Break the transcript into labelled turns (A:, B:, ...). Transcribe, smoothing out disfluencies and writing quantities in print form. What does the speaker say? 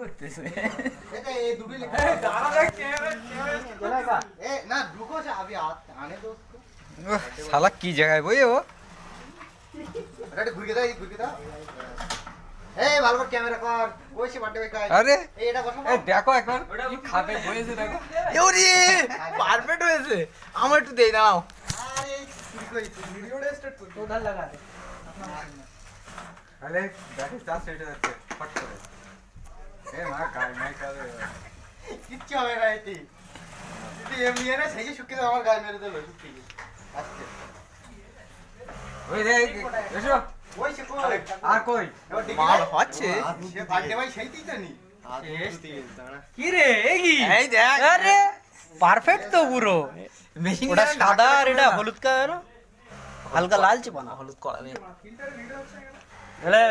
A: করতেছে
B: এটা এই দুটোই লেখা
A: দাঁড়া দেখ ক্যামেরা
B: এ না रुको से अभी आने दो उसको
C: শালা কি জায়গায় বই ও
B: अरे घुर के दा ए ভালো করে ক্যামেরা কর ওই সে বাটে কাজ
C: আরে
B: এই এটা বসাবো
C: এই দেখো একবার কি খাবে বইছে দেখো ওরে পারফেক্ট হয়েছে আমার একটু দেই দাও
B: আরে
A: ভিডিওটা স্টার্ট কর
B: तो उधर लगा दे
C: আরে দেখো চার সেটে যাচ্ছে ফট করে এ মা কাই নাই করে
B: কিচ্ছু হবে না এটি যদি এমনি না সেই শুকিয়ে দাও আমার গায়ে মেরে দিল শুকিয়ে আজকে
C: ওই রে এসো
B: ওই সে কই
C: আর কই
A: মাল হচ্ছে
B: সে বাড়তে ভাই সেইতেই তো নি
A: কি রে এই কি
C: এই দেখ
A: আরে পারফেক্ট তো পুরো
C: মেশিন
A: ওটা সাদা আর এটা হলুদ কালার হালকা লালচে বানা
C: হলুদ করা নেই
A: এলে